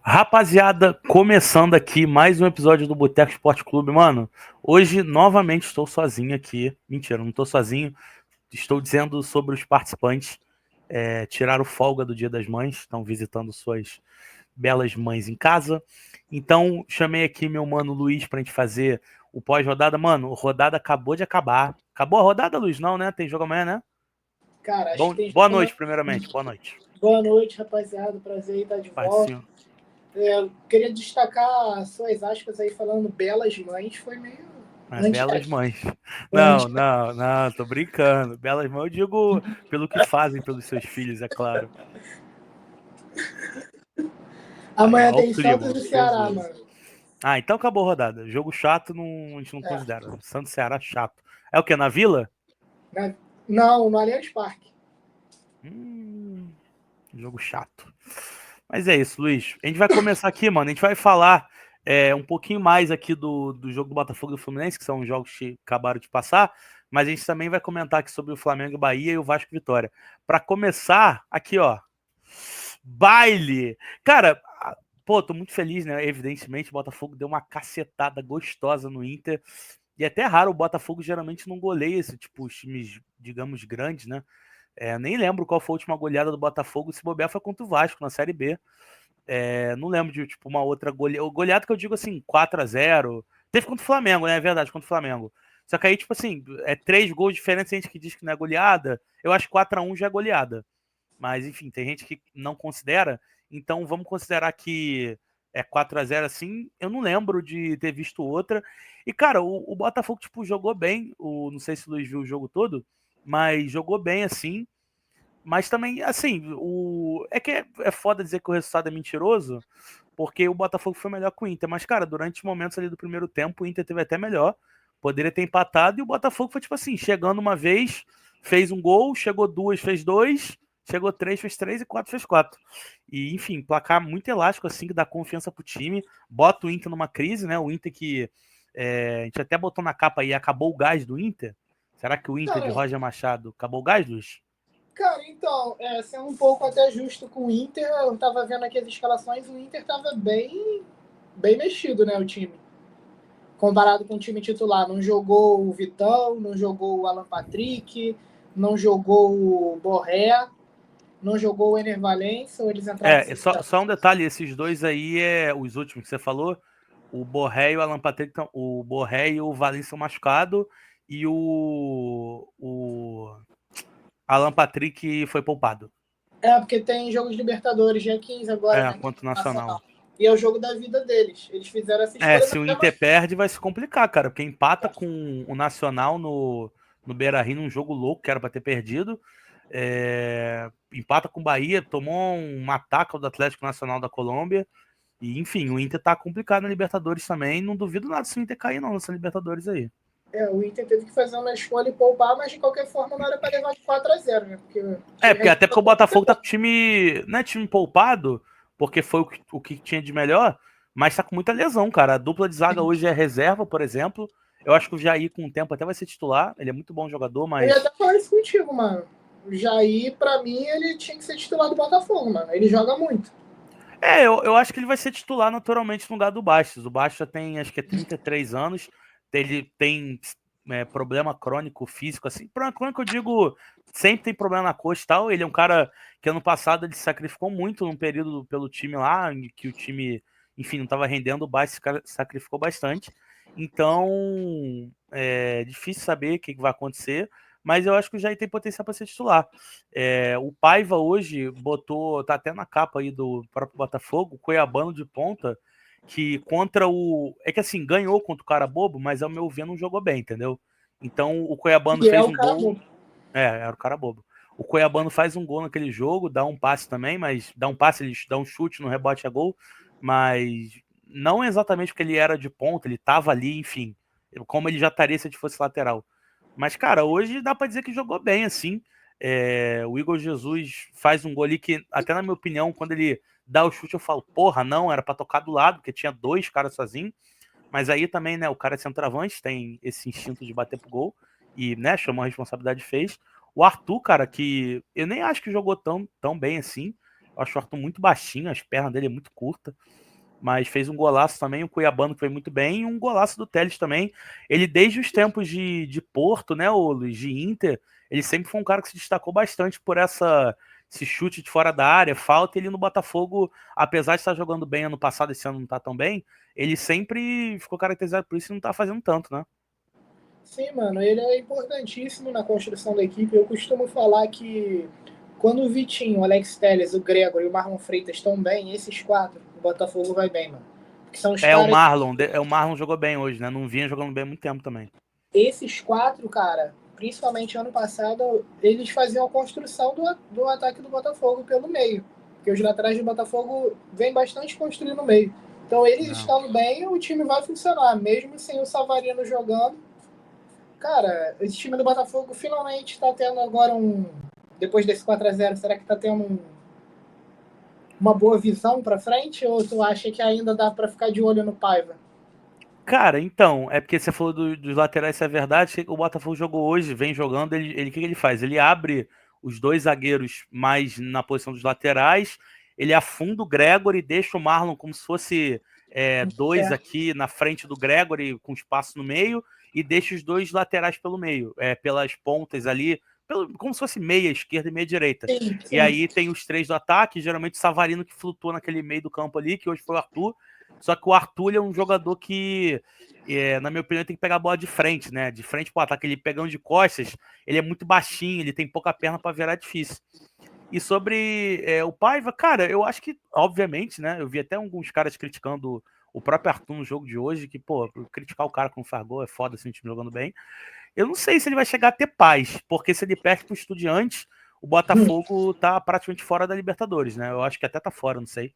Rapaziada, começando aqui mais um episódio do Boteco Esporte Clube, mano. Hoje, novamente, estou sozinho aqui. Mentira, não estou sozinho. Estou dizendo sobre os participantes. Tiraram folga do Dia das Mães, estão visitando suas belas mães em casa. Então, chamei aqui meu mano Luiz pra gente fazer o pós-rodada. Mano, a rodada acabou de acabar. Acabou a rodada, Luiz? Não, né? Tem jogo amanhã, né? Cara, acho que tem Boa jogo noite, amanhã. primeiramente. Boa noite. Boa noite, rapaziada. Prazer em estar de Paz, volta. senhor. Queria destacar suas aspas aí falando belas mães. Foi meio Belas antiético. mães. Foi Não, antiético. não, não, tô brincando. Belas mães, eu digo pelo que fazem pelos seus filhos, é claro. Aí, Amanhã ó, o tem clima, Santos ó, e Ceará, pesou. mano. Então acabou a rodada. Jogo chato, a gente não É. considera. Santos e Ceará chato. É o que? Na Vila? Não, no Allianz Parque. Hum, jogo chato. Mas é isso, Luiz. A gente vai começar aqui, mano. A gente vai falar um pouquinho mais aqui do jogo do Botafogo e do Fluminense, que são jogos que acabaram de passar. Mas a gente também vai comentar aqui sobre o Flamengo e Bahia e o Vasco e Vitória. Para começar, aqui, ó. Baile! Cara, pô, tô muito feliz, né? Evidentemente, o Botafogo deu uma cacetada gostosa no Inter. E é até raro, o Botafogo geralmente não goleia esse tipo, os times, digamos, grandes, né? Nem lembro qual foi a última goleada do Botafogo. Se bobear foi contra o Vasco na Série B. Não lembro de tipo uma outra goleada. Goleada que eu digo assim, 4-0. Teve contra o Flamengo, né? É verdade, contra o Flamengo. Só que aí, tipo assim, 3 gols diferentes, tem gente que diz que não é goleada. Eu acho que 4-1 já é goleada. Mas, enfim, tem gente que não considera. Então, vamos considerar que é 4-0 assim. Eu não lembro de ter visto outra. E, cara, o Botafogo, tipo, jogou bem. Não sei se o Luiz viu o jogo todo, mas jogou bem, assim. Mas também, assim, é que é foda dizer que o resultado é mentiroso, porque o Botafogo foi melhor que o Inter. Mas, cara, durante os momentos ali do primeiro tempo, o Inter teve até melhor. Poderia ter empatado e o Botafogo foi, tipo assim, chegando uma vez, fez um gol, chegou duas, fez dois, chegou três, fez três e quatro, fez quatro. E, enfim, placar muito elástico, assim, que dá confiança pro time, bota o Inter numa crise, né? O Inter que a gente até botou na capa aí, acabou o gás do Inter. Será que o Inter de Cara, Roger Machado acabou o gás, Luiz? então, sendo um pouco até justo com o Inter, eu tava vendo aqui as escalações, o Inter tava bem mexido, né, o time. Comparado com o time titular. Não jogou o Vitão, não jogou o Alan Patrick, não jogou o Borré, não jogou o Ener Valencia, ou eles entraram sem Só um detalhe, esses dois aí os últimos que você falou, o Borré e o Alan Patrick, o Borré e o Valencia são machucados e o Alan Patrick foi poupado. Porque tem jogo de Libertadores, dia 15 agora, né? Contra o Nacional. Nacional. E é o jogo da vida deles. Eles fizeram essa escolha Se o Inter perde, vai se complicar, cara, porque empata com o Nacional no Beira-Rio num jogo louco, que era pra ter perdido. Empata com o Bahia, tomou um ataque do Atlético Nacional da Colômbia. E, enfim, o Inter tá complicado na Libertadores também. Não duvido nada se o Inter cair, não, nessa Libertadores aí. O Inter teve que fazer uma escolha e poupar, mas de qualquer forma não era para levar de 4-0, né? Até porque o Botafogo tá com time. Não é time poupado, porque foi o que tinha de melhor, mas tá com muita lesão, cara. A dupla de zaga hoje é reserva, por exemplo. Eu acho que o Jair, com o tempo, até vai ser titular. Ele é muito bom jogador, Eu ia mas. até falar isso contigo, mano. O Jair, pra mim, ele tinha que ser titular do Botafogo, mano. Ele joga muito. Eu acho que ele vai ser titular naturalmente no lugar do Bastos. O Bastos já tem, acho que é 33 anos. Ele tem problema crônico físico, assim. Problema crônico, eu digo, sempre tem problema na coxa e tal. Ele é um cara que ano passado ele se sacrificou muito num período pelo time lá, em que o time, enfim, não estava rendendo. O Bastos se sacrificou bastante. Então, é difícil saber o que vai acontecer. Mas eu acho que o Jair tem potencial para ser titular. O Paiva hoje botou, tá até na capa aí do próprio Botafogo, o Cuiabano de ponta, que contra o. É que assim, ganhou contra o cara bobo, mas ao meu ver não jogou bem, entendeu? Então o Cuiabano E é fez o um cara gol. bom. Era o cara bobo. O Cuiabano faz um gol naquele jogo, dá um passe também, mas dá um passe, ele dá um chute no rebote a gol, mas não exatamente porque ele era de ponta, ele tava ali, enfim, como ele já estaria se ele fosse lateral. Mas, cara, hoje dá pra dizer que jogou bem, assim. O Igor Jesus faz um gol ali que, até na minha opinião, quando ele dá o chute, eu falo, porra, não, era pra tocar do lado, porque tinha dois caras sozinhos. Mas aí também, né, o cara é centroavante, tem esse instinto de bater pro gol. E, né, chamou a responsabilidade e fez. O Arthur, cara, que eu nem acho que jogou tão bem assim. Eu acho o Arthur muito baixinho, as pernas dele é muito curta. Mas fez um golaço também, o Cuiabano que foi muito bem, e um golaço do Telles também. Ele, desde os tempos de Porto, né, o Luiz, de Inter, ele sempre foi um cara que se destacou bastante por esse chute de fora da área, falta. Ele no Botafogo, apesar de estar jogando bem ano passado, esse ano não tá tão bem, ele sempre ficou caracterizado por isso e não tá fazendo tanto, né? Sim, mano, ele é importantíssimo na construção da equipe. Eu costumo falar que quando o Vitinho, o Alex Telles, o Gregor e o Marlon Freitas estão bem, esses quatro, o Botafogo vai bem, mano. Porque são os caras. O Marlon jogou bem hoje, né? Não vinha jogando bem há muito tempo também. Esses quatro, cara, principalmente ano passado, eles faziam a construção do ataque do Botafogo pelo meio. Porque os laterais do Botafogo vêm bastante construir no meio. Então, eles Não. estando bem, o time vai funcionar, mesmo sem o Savarino jogando. Cara, esse time do Botafogo finalmente está tendo agora depois desse 4-0, será que está tendo uma boa visão para frente? Ou tu acha que ainda dá para ficar de olho no Paiva? Cara, então, é porque você falou dos laterais, isso é verdade. O Botafogo jogou hoje, vem jogando. O que ele faz? Ele abre os dois zagueiros mais na posição dos laterais, ele afunda o Gregory e deixa o Marlon como se fosse dois aqui na frente do Gregory, com espaço no meio, e deixa os dois laterais pelo meio, pelas pontas ali, como se fosse meia esquerda e meia direita. Sim, E sim. aí tem os três do ataque, geralmente o Savarino que flutua naquele meio do campo ali, que hoje foi o Arthur. Só que o Arthur é um jogador que, na minha opinião, tem que pegar a bola de frente, né? De frente pro ataque. Ele pegando de costas, ele é muito baixinho, ele tem pouca perna para virar, difícil. E sobre o Paiva, cara, eu acho que, obviamente, né? Eu vi até alguns caras criticando o próprio Arthur no jogo de hoje, que, pô, criticar o cara com o Fargol é foda assim, o time jogando bem. Eu não sei se ele vai chegar a ter paz, porque se ele perde pro Estudiantes, o Botafogo tá praticamente fora da Libertadores, né? Eu acho que até tá fora, não sei.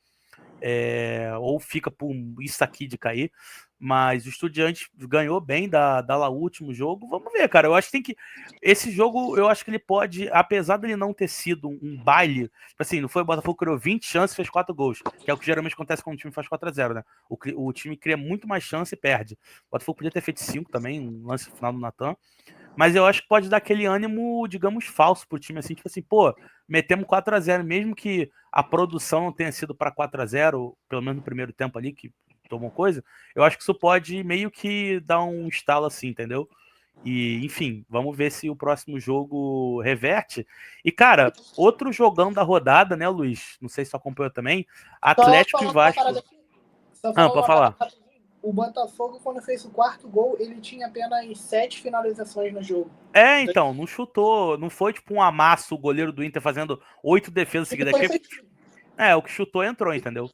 Ou fica por isso aqui de cair. Mas o Estudiantes ganhou bem da La último jogo. Vamos ver, cara. Eu acho que tem que. Esse jogo, eu acho que ele pode, apesar dele não ter sido um baile, tipo assim, não foi o Botafogo que criou 20 chances e fez 4 gols, que é o que geralmente acontece quando o time faz 4-0, né? O time cria muito mais chance e perde. O Botafogo podia ter feito 5 também, um lance final do Natan. Mas eu acho que pode dar aquele ânimo, digamos, falso pro time, assim, tipo assim, pô, metemos 4-0, mesmo que a produção não tenha sido para 4-0, pelo menos no primeiro tempo ali, que tomou coisa, eu acho que isso pode meio que dar um estalo assim, entendeu? E, enfim, vamos ver se o próximo jogo reverte. E, cara, outro jogão da rodada, né, Luiz? Não sei se você acompanhou também. Só Atlético e falar uma parada Vasco. aqui. Só Ah, falar pode uma parada falar. rapidinho. O Botafogo, quando fez o quarto gol, ele tinha apenas 7 finalizações no jogo. Então, não chutou, não foi tipo um amasso o goleiro do Inter fazendo 8 defesas Ele seguidas. foi efetivo. O que chutou entrou, entendeu?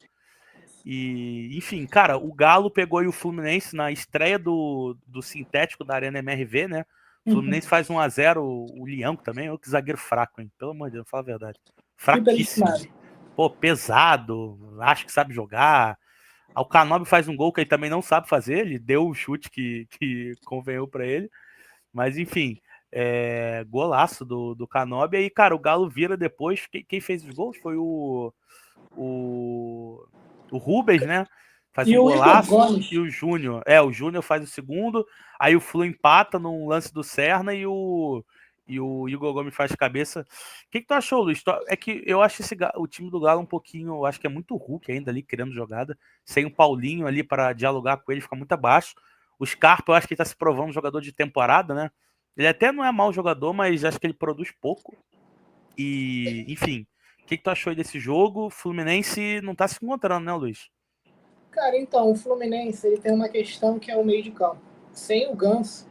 E, enfim, cara, o Galo pegou aí o Fluminense na estreia do sintético da Arena MRV, né? O Fluminense faz 1-0, o Lianco também, que zagueiro fraco, hein? Pelo amor de Deus, fala a verdade. Fraquíssimo. Superestimado. Pô, pesado, acho que sabe jogar. O Canobi faz um gol que ele também não sabe fazer, ele deu o chute que convenhou pra ele. Mas, enfim, golaço do Canobi. Aí, cara, o Galo vira depois. Quem fez os gols foi o, o Rubens, né? Faz E um o Igor golaço Gomes. e o Júnior. O Júnior faz o segundo. Aí o Flu empata num lance do Serna e o Igor Gomes faz cabeça. O que tu achou, Luiz? É que eu acho o time do Galo um pouquinho. Eu acho que é muito Hulk ainda ali, criando jogada. Sem o Paulinho ali para dialogar com ele, fica muito abaixo. O Scarpa, eu acho que ele tá se provando um jogador de temporada, né? Ele até não é mau jogador, mas acho que ele produz pouco. E, enfim, o que tu achou aí desse jogo? O Fluminense não tá se encontrando, né, Luiz? Cara, então, o Fluminense ele tem uma questão que é o meio de campo. Sem o Ganso,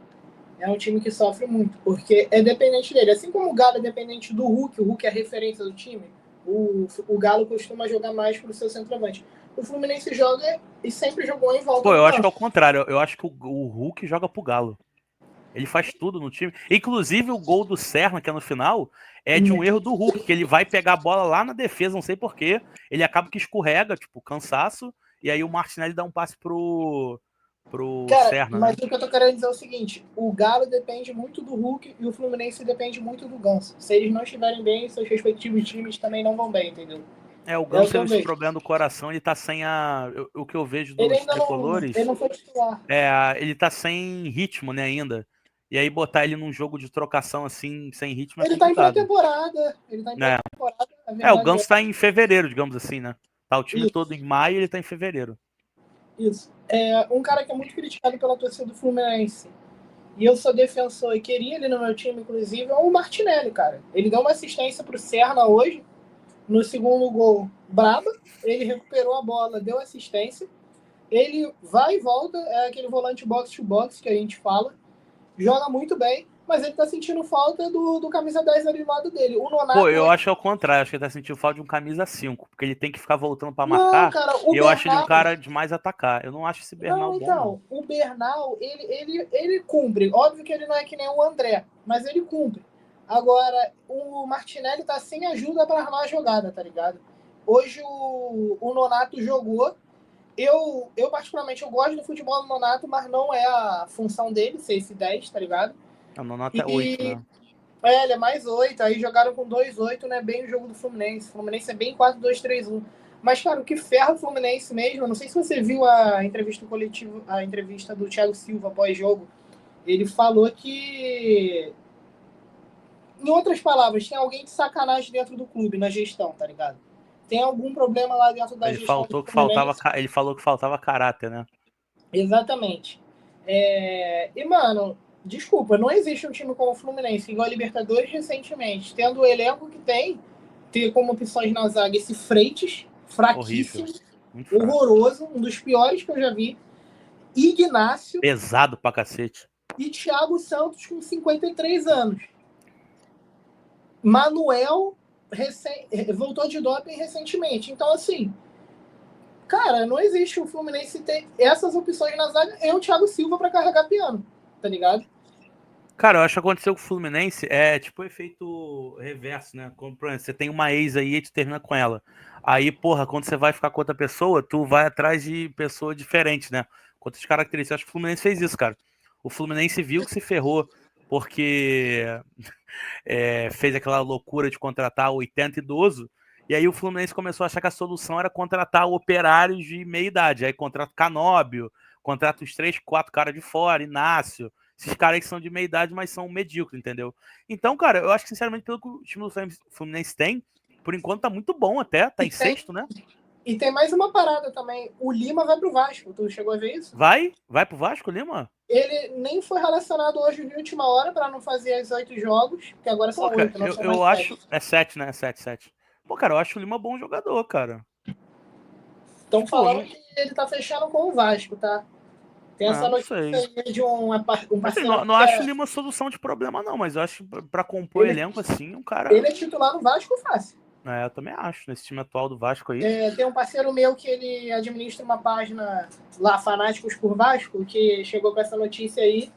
é um time que sofre muito, porque é dependente dele. Assim como o Galo é dependente do Hulk, o Hulk é a referência do time, o Galo costuma jogar mais pro seu centroavante. O Fluminense joga e sempre jogou em volta Pô, do eu acho que é Ganso. o contrário. Eu acho que o Hulk joga pro Galo. Ele faz tudo no time. Inclusive, o gol do Serna, que é no final, é de um erro do Hulk, que ele vai pegar a bola lá na defesa, não sei porquê. Ele acaba que escorrega, tipo, cansaço, e aí o Martinelli dá um passe pro Cara, Serna, mas né? o que eu tô querendo dizer é o seguinte: o Galo depende muito do Hulk e o Fluminense depende muito do Ganso. Se eles não estiverem bem, seus respectivos times também não vão bem, entendeu? O É o Ganso que tem eu esse vejo. problema do coração, ele tá sem o que eu vejo Ele dos ainda não, ele tricolores, não foi titular. ele tá sem ritmo, né, ainda. e aí botar ele num jogo de trocação assim, sem ritmo, é Ele tá em complicado. pré-temporada. Ele tá em É. pré-temporada. A O verdade Ganso tá em fevereiro, digamos assim, né? Tá o time todo isso. em maio e ele tá em fevereiro. Isso. Um cara que é muito criticado pela torcida do Fluminense. E eu sou defensor e queria ele no meu time, inclusive, é o Martinelli, cara. Ele deu uma assistência pro Serna hoje, no segundo gol, braba. Ele recuperou a bola, deu assistência. Ele vai e volta, é aquele volante box-to-box que a gente fala. Joga muito bem, mas ele tá sentindo falta do camisa 10 ali do lado dele. O Pô, Nonato eu hoje. acho ao contrário, acho que ele tá sentindo falta de um camisa 5, porque ele tem que ficar voltando pra Não, marcar, cara, e o eu acho ele um Bernal. cara de mais atacar. Eu não acho esse Bernal Não, bom, não. então, o Bernal, ele cumpre. Óbvio que ele não é que nem o André, mas ele cumpre. Agora, o Martinelli tá sem ajuda para armar a jogada, tá ligado? Hoje o Nonato jogou. Eu, particularmente, eu gosto do futebol do Nonato, mas não é a função dele, ser esse 10, tá ligado? O Nonato é 8, E né? ele é mais 8. Aí jogaram com 2-8, né? Bem o jogo do Fluminense. O Fluminense é bem 4-2-3-1. Mas, cara, o que ferra o Fluminense mesmo, eu não sei se você viu a entrevista coletiva, a entrevista do Thiago Silva pós-jogo. Ele falou que, em outras palavras, tem alguém de sacanagem dentro do clube, na gestão, tá ligado? Tem algum problema lá dentro da gestão do Fluminense. Ele falou que faltava caráter, né? Exatamente. E, mano, desculpa, não existe um time como o Fluminense, igual a Libertadores recentemente, tendo o elenco que tem, ter como opções na zaga esse Freitas, Horrível. fraquíssimo, Muito fraco. horroroso, um dos piores que eu já vi, Ignácio Pesado pra cacete. e Thiago Santos com 53 anos. Manuel voltou de doping recentemente. Então, assim, cara, não existe o Fluminense ter essas opções na zaga e o Thiago Silva para carregar piano, tá ligado? Cara, eu acho que aconteceu com o Fluminense é tipo o efeito reverso, né? Como, por exemplo, você tem uma ex aí e tu termina com ela. Aí, porra, quando você vai ficar com outra pessoa, tu vai atrás de pessoa diferente, né? Com outras características. Eu acho que o Fluminense fez isso, cara. O Fluminense viu que se ferrou porque fez aquela loucura de contratar 80 idoso. E aí o Fluminense começou a achar que a solução era contratar operários de meia idade. Aí contrata o Canóbio, contrata os 3, 4 caras de fora, Inácio. Esses caras que são de meia idade, mas são medíocres, entendeu? Então, cara, eu acho que, sinceramente, pelo que o time do Fluminense tem, por enquanto tá muito bom até, tá E em tem, sexto, né? e tem mais uma parada também. O Lima vai pro Vasco. Tu chegou a ver isso? Vai pro Vasco, Lima? Ele nem foi relacionado hoje de última hora para não fazer as 8 jogos, que agora Pô, são cara, 8, não são mais eu 7. acho. É 7, né? É 7, 7. Pô, cara, eu acho o Lima bom jogador, cara. Estão Tipo, falando que ele tá fechando com o Vasco, tá? Tem essa não notícia sei. aí de um Assim, parceiro não que acho o Lima solução de problema, não, mas eu acho que pra compor ele, elenco assim, um cara. ele é titular no Vasco fácil. Eu também acho, nesse time atual do Vasco aí. Tem um parceiro meu que ele administra uma página lá, Fanáticos por Vasco, que chegou com essa notícia aí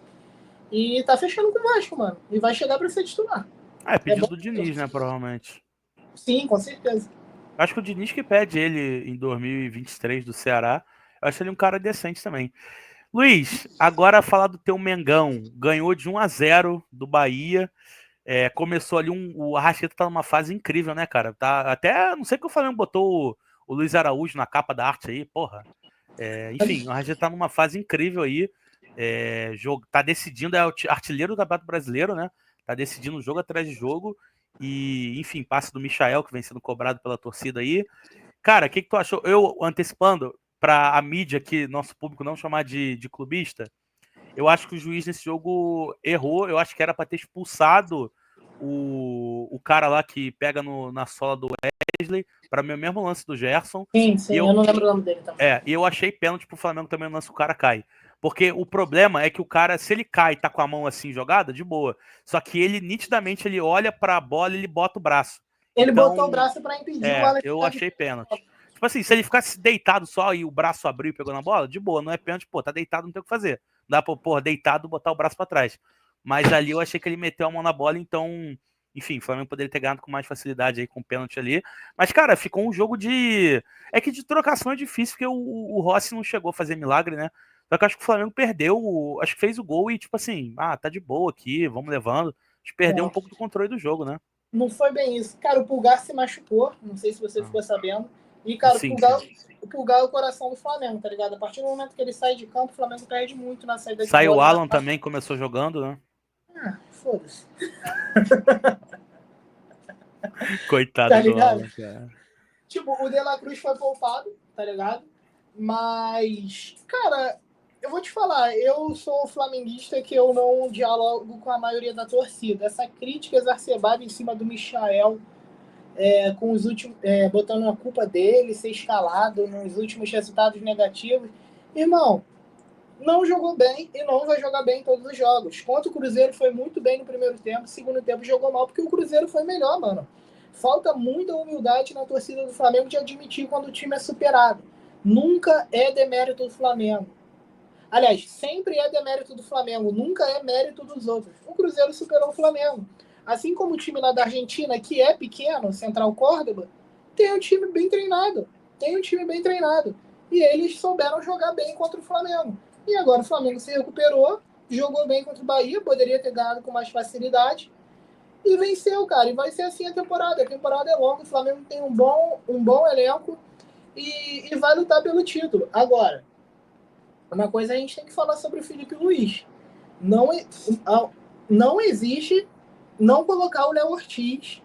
e tá fechando com o Vasco, mano. E vai chegar pra ser titular. É É pedido bom do Diniz, mesmo. né, provavelmente. Sim, com certeza. Acho que o Diniz que pede ele em 2023 do Ceará. Eu acho ele um cara decente também. Luiz, agora falar do teu Mengão. Ganhou de 1-0 do Bahia. Começou ali o Arrascaeta tá numa fase incrível, né, cara? Tá, até, não sei que o Flamengo botou o Luiz Araújo na capa da arte aí, porra. Enfim, o Arrascaeta tá numa fase incrível aí. Tá decidindo, é o artilheiro do Campeonato Brasileiro, né? Tá decidindo jogo atrás de jogo. E, enfim, passe do Michael, que vem sendo cobrado pela torcida aí. Cara, o que tu achou? Eu antecipando para a mídia aqui, nosso público não chamar de clubista, eu acho que o juiz nesse jogo errou. Eu acho que era para ter expulsado o cara lá que pega na sola do Wesley, para mim, é o mesmo lance do Gerson. Sim, E sim, eu não lembro o nome dele também. e eu achei pênalti pro Flamengo também no lance, o cara cai. Porque o problema é que o cara, se ele cai e tá com a mão assim jogada, de boa. Só que ele, nitidamente, ele olha pra bola e ele bota o braço. Ele botou o Então, braço para impedir o Alan eu de achei pênalti. Tipo assim, se ele ficasse deitado só e o braço abriu e pegou na bola, de boa, não é pênalti, pô, tá deitado, não tem o que fazer. Dá pra, pô, deitado, botar o braço pra trás. Mas ali eu achei que ele meteu a mão na bola, então, enfim, o Flamengo poderia ter ganhado com mais facilidade aí com o pênalti ali. Mas, cara, ficou um jogo de. É que de trocação é difícil, porque o Rossi não chegou a fazer milagre, né? Só que eu acho que o Flamengo perdeu, acho que fez o gol e, tipo assim, tá de boa aqui, vamos levando. Acho que perdeu um Não, pouco do controle do jogo, né? não foi bem isso. Cara, o Pulgar se machucou, não sei se você Ah. ficou sabendo. E, cara, Sim, sim. o Pulgar é o coração do Flamengo, tá ligado? A partir do momento que ele sai de campo, o Flamengo perde muito na saída de Saiu o bola. Alan também, começou jogando, né? Foda-se. Coitado Tá do ligado? Alan, cara. Tipo, o De La Cruz foi poupado, tá ligado? Mas, cara, eu vou te falar, eu sou flamenguista que eu não dialogo com a maioria da torcida. Essa crítica exacerbada em cima do Michael, com os últimos, botando a culpa dele ser escalado nos últimos resultados negativos. Irmão, não jogou bem e não vai jogar bem em todos os jogos. Contra o Cruzeiro foi muito bem no primeiro tempo, segundo tempo jogou mal porque o Cruzeiro foi melhor, mano. Falta muita humildade na torcida do Flamengo de admitir quando o time é superado. Nunca é demérito do Flamengo. Aliás, sempre é demérito do Flamengo, nunca é mérito dos outros. O Cruzeiro superou o Flamengo. Assim como o time lá da Argentina, que é pequeno, Central Córdoba, tem um time bem treinado. Tem um time bem treinado. E eles souberam jogar bem contra o Flamengo. E agora o Flamengo se recuperou, jogou bem contra o Bahia, poderia ter ganhado com mais facilidade, e venceu, cara. E vai ser assim a temporada. A temporada é longa, o Flamengo tem um bom elenco e vai lutar pelo título. Agora, uma coisa a gente tem que falar sobre o Felipe Luiz. Não, não existe não colocar o Léo Ortiz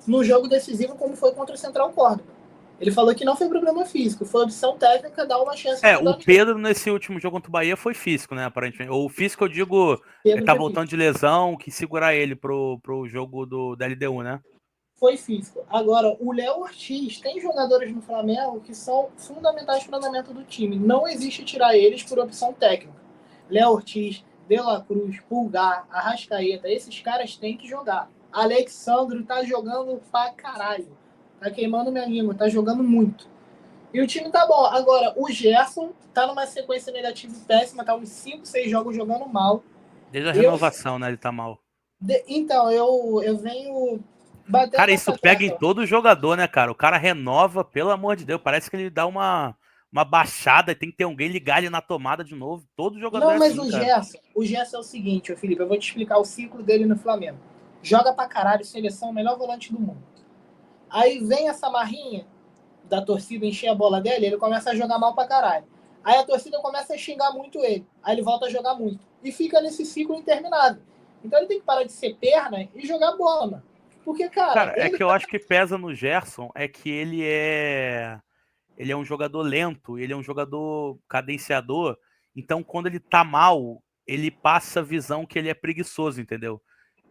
no jogo decisivo como foi contra o Central Córdoba. Ele falou que não foi problema físico, foi opção técnica dar uma chance pro O Danilo. Pedro nesse último jogo contra o Bahia foi físico, né, aparentemente. O físico, eu digo, ele tá voltando de lesão, que segurar ele pro jogo da LDU, né? Foi físico. Agora, o Léo Ortiz tem jogadores no Flamengo que são fundamentais para o andamento do time. Não existe tirar eles por opção técnica. Léo Ortiz, De La Cruz, Pulgar, Arrascaeta, esses caras têm que jogar. Alexandro tá jogando pra caralho. Tá queimando minha língua, tá jogando muito. E o time tá bom. Agora, o Gerson tá numa sequência negativa péssima, tá uns 5, 6 jogos jogando mal. Desde a renovação, né, ele tá mal. Então, eu venho batendo Cara, isso nessa pega em tecla. todo jogador, né, cara? O cara renova, pelo amor de Deus, parece que ele dá uma baixada, tem que ter alguém ligar ele na tomada de novo. Todo jogador Não, é mas assim, cara. O Gerson é o seguinte, Felipe, eu vou te explicar o ciclo dele no Flamengo. Joga pra caralho, seleção, melhor volante do mundo. Aí vem essa marrinha da torcida encher a bola dele, ele começa a jogar mal pra caralho. Aí a torcida começa a xingar muito ele. Aí ele volta a jogar muito. E fica nesse ciclo interminável. Então ele tem que parar de ser perna e jogar bola, mano. Porque, cara, Cara, é ele que eu acho que pesa no Gerson é que ele é um jogador lento, ele é um jogador cadenciador. Então, quando ele tá mal, ele passa a visão que ele é preguiçoso, entendeu?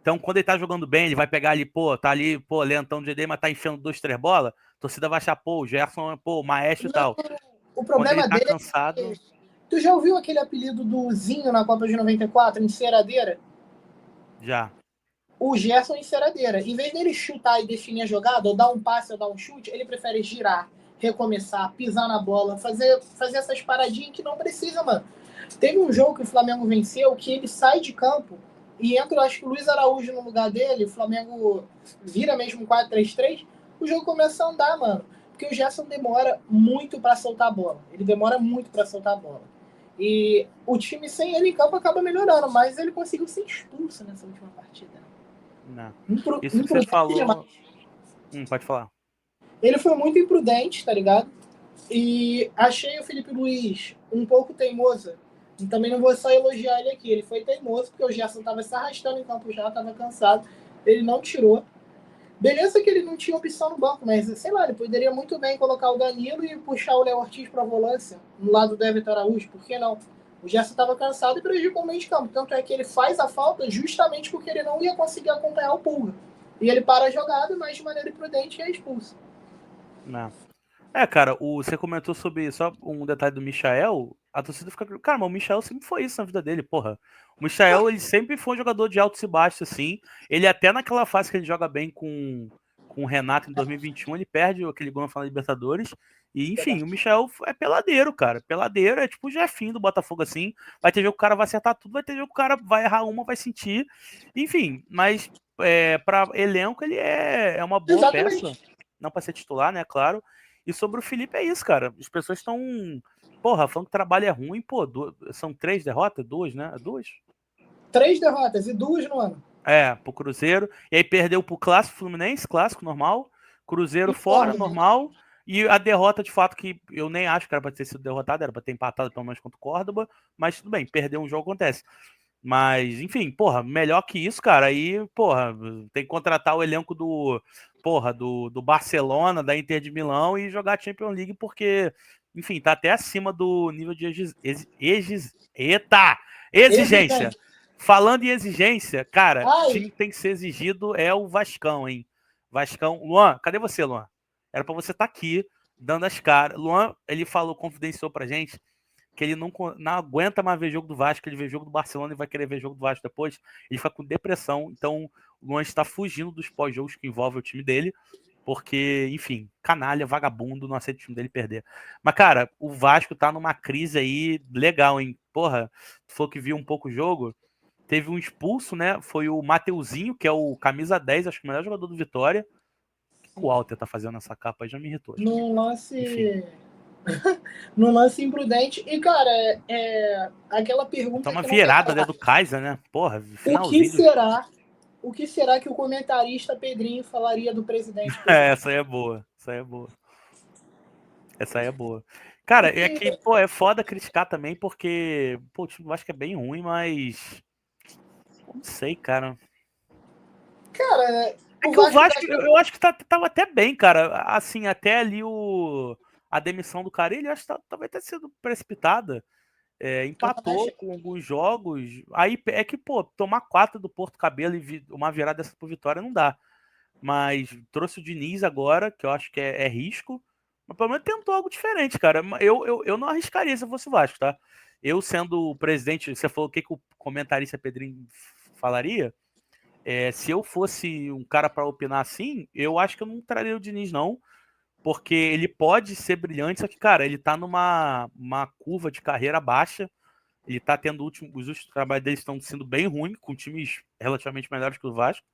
Então, quando ele tá jogando bem, ele vai pegar ali, pô, tá ali, pô, lentão de GD, mas tá enfiando 2, 3 bolas, a torcida vai achar, pô, o Gerson, pô, maestro e não, tal. o Quando ele problema tá dele é cansado, que... Tu já ouviu aquele apelido do Zinho na Copa de 94, enceradeira? já. O Gerson enceradeira. Em vez dele chutar e definir a jogada, ou dar um passe ou dar um chute, ele prefere girar, recomeçar, pisar na bola, fazer essas paradinhas que não precisa, mano. Teve um jogo que o Flamengo venceu que ele sai de campo e entra, acho que o Luiz Araújo no lugar dele, o Flamengo vira mesmo 4-3-3, o jogo começa a andar, mano. Porque o Gerson demora muito para soltar a bola. Ele demora muito para soltar a bola. E o time sem ele em campo acaba melhorando, mas ele conseguiu ser expulso nessa última partida. Não. Impru, Isso que você imprudente demais. falou. Pode falar. Ele foi muito imprudente, tá ligado? E achei o Felipe Luiz um pouco teimoso. E também não vou só elogiar ele aqui. Ele foi teimoso porque o Gerson tava se arrastando em campo já, tava cansado. Ele não tirou. Beleza que ele não tinha opção no banco, mas sei lá, ele poderia muito bem colocar o Danilo e puxar o Léo Ortiz pra volância no lado do Everton Araújo. Por que não? O Gerson estava cansado e prejudicou o meio de campo. Tanto é que ele faz a falta justamente porque ele não ia conseguir acompanhar o Pulga. E ele para a jogada, mas de maneira imprudente é expulso. Não. Cara, você comentou sobre só um detalhe do Michael. A torcida fica. Cara, mas o Michael sempre foi isso na vida dele, porra. O Michael, ele sempre foi um jogador de altos e baixos, assim. Ele até naquela fase que ele joga bem com o Renato em 2021, ele perde aquele gol na final da Libertadores. E, enfim, o Michael é peladeiro, cara. Peladeiro é tipo o Jefinho do Botafogo, assim. Vai ter jogo que o cara vai acertar tudo, vai ter jogo que o cara vai errar uma, vai sentir. Enfim, mas pra elenco ele é uma boa peça. Exatamente. Não pra ser titular, né? Claro. E sobre o Felipe é isso, cara. As pessoas estão, porra, falando que o trabalho é ruim, pô, são 3 derrotas? 2, né? 2? 3 derrotas e 2 no ano. Pro Cruzeiro. E aí perdeu pro Clássico Fluminense, clássico normal. Cruzeiro E fora, Córdoba, né? normal. E a derrota, de fato, que eu nem acho que era pra ter sido derrotado, era pra ter empatado pelo menos contra o Córdoba. Mas tudo bem, perder um jogo acontece. Mas, enfim, porra, melhor que isso, cara. Aí, porra, tem que contratar o elenco do Barcelona, da Inter de Milão e jogar a Champions League, porque, enfim, tá até acima do nível de exigência. Exigente. Falando em exigência, cara, Ai, time que tem que ser exigido é o Vascão, hein? Vascão. Luan, cadê você, Luan? Era pra você estar aqui, dando as caras. Luan, ele falou, confidenciou pra gente que ele não aguenta mais ver jogo do Vasco, ele vê jogo do Barcelona e vai querer ver jogo do Vasco depois, ele fica com depressão. Então, o Luan está fugindo dos pós-jogos que envolvem o time dele, porque, enfim, canalha, vagabundo, não aceita o time dele perder. Mas, cara, o Vasco tá numa crise aí legal, hein? Porra, tu falou que viu um pouco o jogo. Teve um expulso, né? Foi o Mateuzinho, que é o camisa 10, acho que o melhor jogador do Vitória. O que o Walter tá fazendo essa capa aí já me irritou. num Enfim. lance. Num lance imprudente. E, cara, aquela Tá pergunta uma que não quer virada, né, calar. do Kaiser, né? Porra, O que finalzinho do será? O que será que o comentarista Pedrinho falaria do presidente É, Pedrinho? essa aí é boa. Essa aí é boa. Essa aí é boa. Cara, é Porque, que, pô, é foda criticar também, porque, pô, o time do Vasco é bem ruim, mas. Não sei, cara. cara, É o que o Vasco Vasco, tá. eu acho que tava até bem, cara. Assim, até ali a demissão do cara, ele acho que talvez ter sido precipitada. É, Eu também empatou achei. com alguns jogos. Aí é que, pô, tomar 4 do Porto Cabelo e uma virada dessa por Vitória não dá. Mas trouxe o Diniz agora, que eu acho que é risco. Mas pelo menos tentou algo diferente, cara. Eu não arriscaria se eu fosse o Vasco, tá? Eu sendo o presidente, você falou o que o comentarista Pedrinho falaria. Se eu fosse um cara para opinar assim, eu acho que eu não traria o Diniz, não. Porque ele pode ser brilhante, só que, cara, ele tá numa uma curva de carreira baixa. Ele tá tendo os últimos trabalhos dele estão sendo bem ruins, com times relativamente melhores que o Vasco.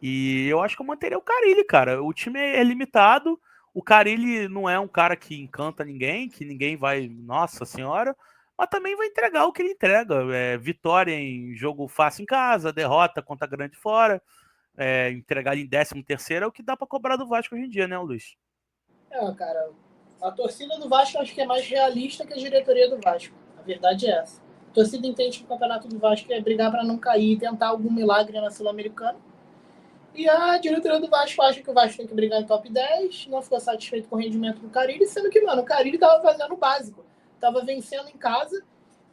E eu acho que eu manteria o Carille, cara. O time é limitado. O Carille não é um cara que encanta ninguém, que ninguém vai, nossa senhora, mas também vai entregar o que ele entrega. Vitória em jogo fácil em casa, derrota contra grande fora, entregar ele em 13º é o que dá para cobrar do Vasco hoje em dia, né, Luiz? Cara, a torcida do Vasco acho que é mais realista que a diretoria do Vasco. A verdade é essa. A torcida entende que o campeonato do Vasco é brigar para não cair e tentar algum milagre na Sul-Americana. E a diretoria do Vasco acha que o Vasco tem que brigar em top 10, não ficou satisfeito com o rendimento do Carille, sendo que, mano, o Carille tava fazendo o básico. Tava vencendo em casa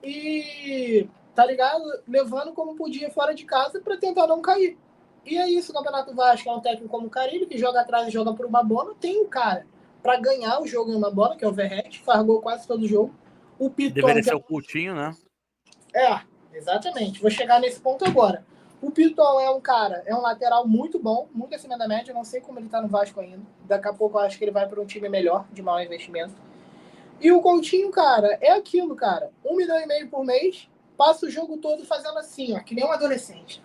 e, tá ligado? Levando como podia fora de casa para tentar não cair. E é isso, o Campeonato Vasco é um técnico como o Carille, que joga atrás e joga por uma bola. Tem um cara para ganhar o jogo em uma bola, que é o Verret, faz gol quase todo jogo. O Piton, Deveria que ser é... o Coutinho, né? Exatamente. Vou chegar nesse ponto agora. O Piton é um cara, é um lateral muito bom, muito acima da média. Não sei como ele tá no Vasco ainda. Daqui a pouco eu acho que ele vai para um time melhor, de maior investimento. E o Coutinho, cara, é aquilo, cara. 1,5 milhão por mês, passa o jogo todo fazendo assim, ó, que nem um adolescente.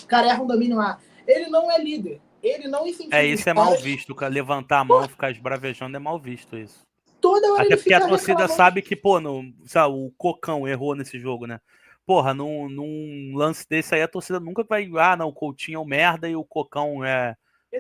O cara erra um domínio lá. Ele não é líder. Ele não incentiva os Isso é mal caras. visto, cara. Levantar a mão, ficar esbravejando é mal visto isso. Toda hora Até ele porque a fica torcida reclamando. sabe que, pô, sabe, o Cocão errou nesse jogo, né? Porra, num lance desse aí, a torcida nunca vai. Ah, não, o Coutinho é um merda e o Cocão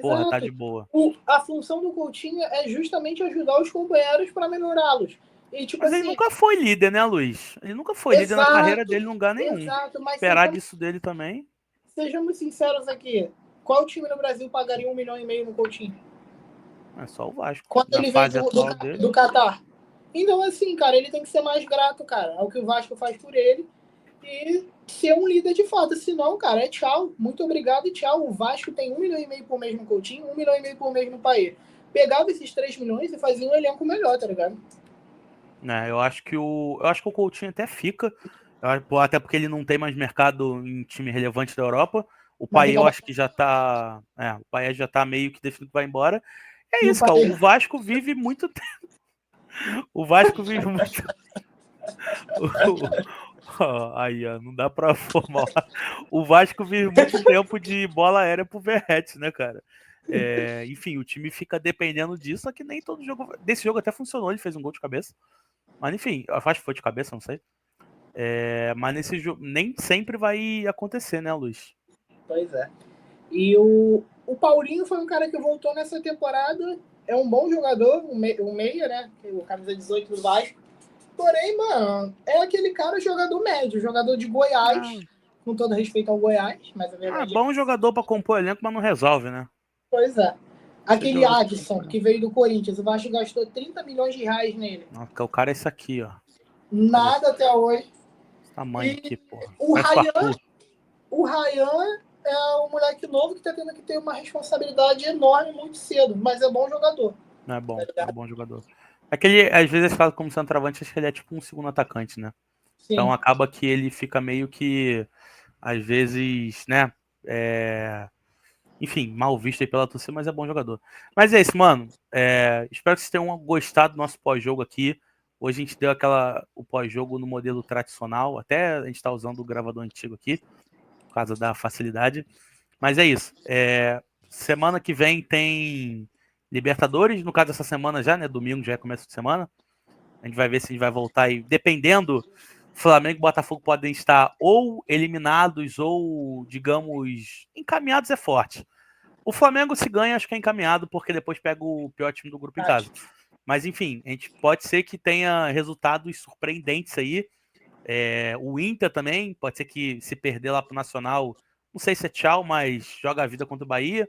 Porra, tá de Exato. boa. A função do Coutinho é justamente ajudar os companheiros para melhorá-los. E, tipo Mas ele assim, nunca foi líder, né, Luiz? Ele nunca foi líder na carreira exato, dele em lugar nenhum. exato. Mas Esperar disso dele também. sejamos sinceros aqui. Qual time no Brasil pagaria 1,5 milhão no Coutinho? É só o Vasco. Quando Na ele vem fase atual dele. do Catar. Então, assim, cara, ele tem que ser mais grato, cara, ao que o Vasco faz por ele e ser um líder de fato. Senão, cara, é tchau. Muito obrigado e tchau. O Vasco tem 1,5 milhão por mês no Coutinho, 1,5 milhão por mês no Paê. Pegava esses 3 milhões e fazia um elenco melhor, tá ligado? Né, eu acho que o Coutinho até fica. Até porque ele não tem mais mercado em time relevante da Europa. O Mas Payet fica eu bom. acho que já tá. O Payet já tá meio que definido que vai embora. É E o isso, cara. Paê? O Vasco vive muito tempo. O Vasco vive muito. Aí, ó, não dá pra formar. O Vasco vive muito tempo de bola aérea pro Verratti, né, cara? Enfim, o time fica dependendo disso, só que nem todo jogo. Desse jogo até funcionou, ele fez um gol de cabeça. Mas enfim, eu acho que foi de cabeça, não sei. Mas nesse jogo nem sempre vai acontecer, né, Luiz? Pois é. E o Paulinho foi um cara que voltou nessa temporada. É um bom jogador, um meia, né? O camisa 18 do Vasco. Porém, mano, é aquele cara jogador médio, jogador de Goiás, com todo respeito ao Goiás, mas a verdade é Bom jogador pra compor elenco, mas não resolve, né? pois é. Aquele Jogador Adson, que veio do Corinthians, o Vasco gastou 30 milhões de reais nele. O cara é esse aqui, ó. Nada até hoje. Esse tamanho E aqui, porra. o Parece Ryan, o Ryan é um moleque novo que tá tendo que ter uma responsabilidade enorme muito cedo, mas é bom jogador. Não é bom, é um bom jogador. É que ele, às vezes, fala como centroavante, acho que ele é tipo um segundo atacante, né? Sim. Então acaba que ele fica meio que, às vezes, né? Enfim, mal visto aí pela torcida, mas é bom jogador. Mas é isso, mano. Espero que vocês tenham gostado do nosso pós-jogo aqui. Hoje a gente deu o pós-jogo no modelo tradicional. Até a gente está usando o gravador antigo aqui, por causa da facilidade. Mas é isso. Semana que vem tem Libertadores. No caso dessa semana já, né? Domingo já é começo de semana. A gente vai ver se a gente vai voltar aí. Dependendo, Flamengo e Botafogo podem estar ou eliminados ou, digamos, encaminhados é forte. O Flamengo se ganha, acho que é encaminhado, porque depois pega o pior time do grupo em casa. Mas enfim, a gente pode ser que tenha resultados surpreendentes aí. O Inter também, pode ser que se perder lá pro Nacional, não sei se é tchau, mas joga a vida contra o Bahia.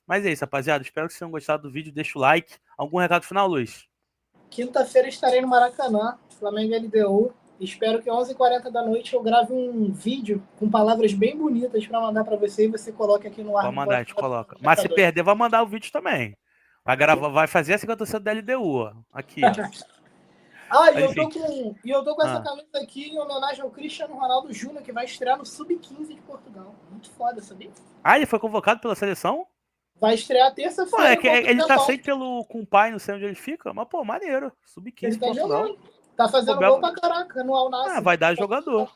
Mas é isso, rapaziada. Espero que vocês tenham gostado do vídeo. Deixa o like. Algum recado final, Luiz? Quinta-feira estarei no Maracanã, Flamengo e LDU. Espero que 11h40 da noite eu grave um vídeo com palavras bem bonitas para mandar para você e você coloque aqui no ar. Pode mandar, a gente coloca. Mas se perder, vai mandar o vídeo também. Vai fazer a 50% da LDU, ó. Aqui, ó. E eu tô com essa camisa aqui em homenagem ao Cristiano Ronaldo Júnior, que vai estrear no Sub-15 de Portugal. Muito foda, sabia? Ele foi convocado pela seleção? Vai estrear terça-feira. Ele tá sempre com o pai, não sei onde ele fica, mas, pô, maneiro. Sub-15 ele tá Portugal. Jogando. Tá fazendo gol pra caraca no Al Nassr. Vai dar jogador.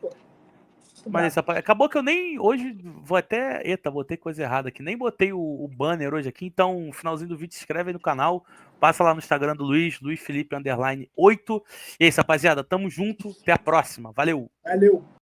Pô. Mas acabou que eu nem. Hoje vou até. Eita, botei coisa errada aqui. Nem botei o banner hoje aqui. Então, no finalzinho do vídeo, se inscreve aí no canal. Passa lá no Instagram do Luiz Felipe _8. E é isso, rapaziada. Tamo junto. Até a próxima. Valeu.